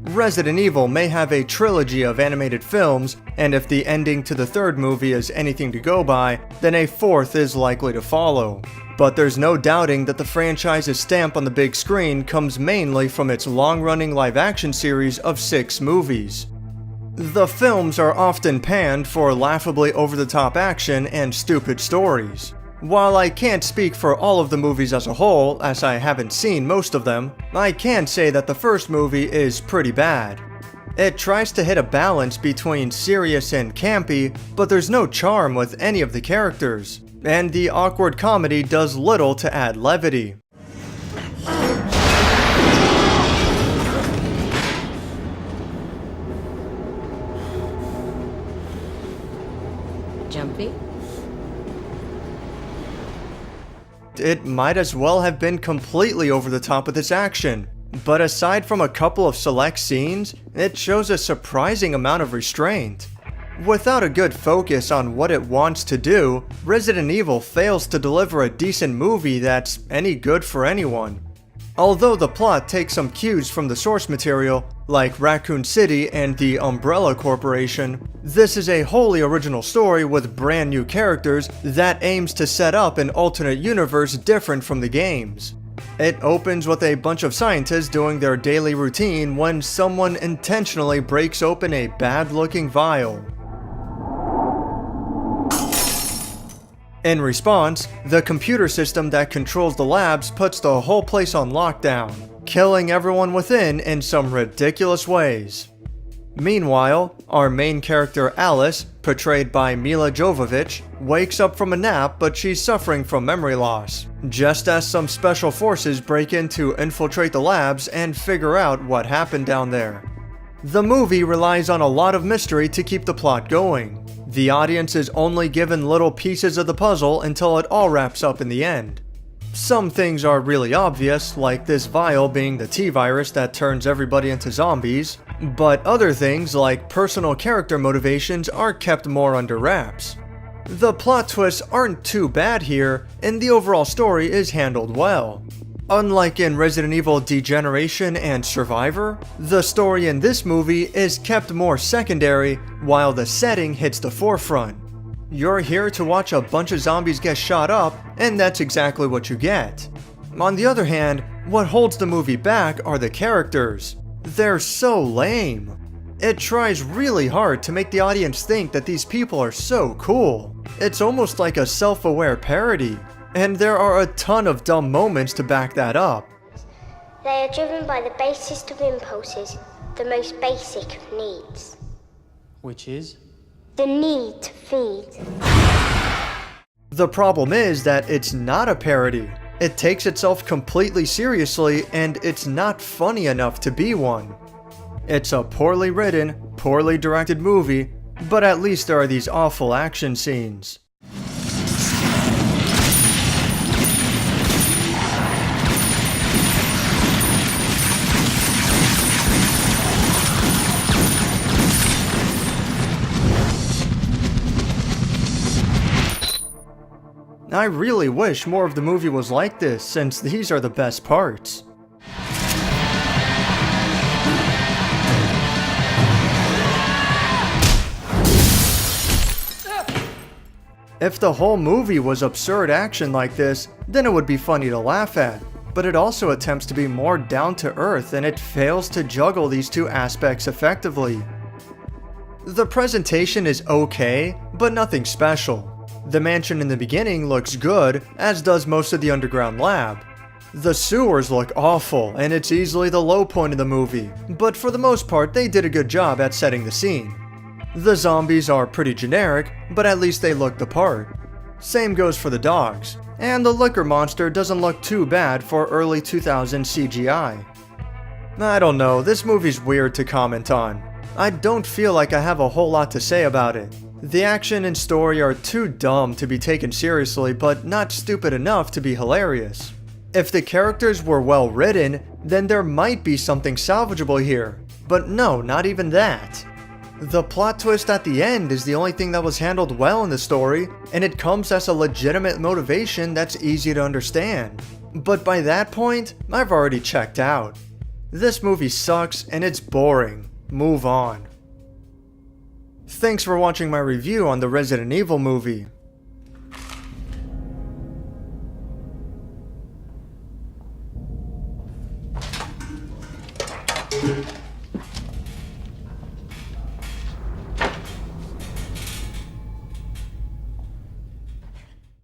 Resident Evil may have a trilogy of animated films, and if the ending to the third movie is anything to go by, then a fourth is likely to follow. But there's no doubting that the franchise's stamp on the big screen comes mainly from its long-running live-action series of 6 movies. The films are often panned for laughably over-the-top action and stupid stories. While I can't speak for all of the movies as a whole, as I haven't seen most of them, I can say that the first movie is pretty bad. It tries to hit a balance between serious and campy, but there's no charm with any of the characters, and the awkward comedy does little to add levity. Jumpy? It might as well have been completely over the top with its action, but aside from a couple of select scenes, it shows a surprising amount of restraint. Without a good focus on what it wants to do, Resident Evil fails to deliver a decent movie that's any good for anyone. Although the plot takes some cues from the source material, like Raccoon City and the Umbrella Corporation, this is a wholly original story with brand new characters that aims to set up an alternate universe different from the games. It opens with a bunch of scientists doing their daily routine when someone intentionally breaks open a bad-looking vial. In response, the computer system that controls the labs puts the whole place on lockdown, killing everyone within in some ridiculous ways. Meanwhile, our main character Alice, portrayed by Milla Jovovich, wakes up from a nap but she's suffering from memory loss, just as some special forces break in to infiltrate the labs and figure out what happened down there. The movie relies on a lot of mystery to keep the plot going. The audience is only given little pieces of the puzzle until it all wraps up in the end. Some things are really obvious, like this vial being the T-virus that turns everybody into zombies, but other things like personal character motivations are kept more under wraps. The plot twists aren't too bad here, and the overall story is handled well. Unlike in Resident Evil Degeneration and Survivor, the story in this movie is kept more secondary while the setting hits the forefront. You're here to watch a bunch of zombies get shot up, and that's exactly what you get. On the other hand, what holds the movie back are the characters. They're so lame. It tries really hard to make the audience think that these people are so cool. It's almost like a self-aware parody. And there are a ton of dumb moments to back that up. They are driven by the basest of impulses, the most basic of needs. Which is? The need to feed. The problem is that it's not a parody. It takes itself completely seriously, and it's not funny enough to be one. It's a poorly written, poorly directed movie, but at least there are these awful action scenes. I really wish more of the movie was like this, since these are the best parts. If the whole movie was absurd action like this, then it would be funny to laugh at, but it also attempts to be more down to earth and it fails to juggle these two aspects effectively. The presentation is okay, but nothing special. The mansion in the beginning looks good, as does most of the underground lab. The sewers look awful, and it's easily the low point of the movie, but for the most part they did a good job at setting the scene. The zombies are pretty generic, but at least they look the part. Same goes for the dogs, and the liquor monster doesn't look too bad for early 2000s CGI. I don't know, this movie's weird to comment on. I don't feel like I have a whole lot to say about it. The action and story are too dumb to be taken seriously, but not stupid enough to be hilarious. If the characters were well written, then there might be something salvageable here, but no, not even that. The plot twist at the end is the only thing that was handled well in the story, and it comes as a legitimate motivation that's easy to understand. But by that point, I've already checked out. This movie sucks and it's boring. Move on. Thanks for watching my review on the Resident Evil movie.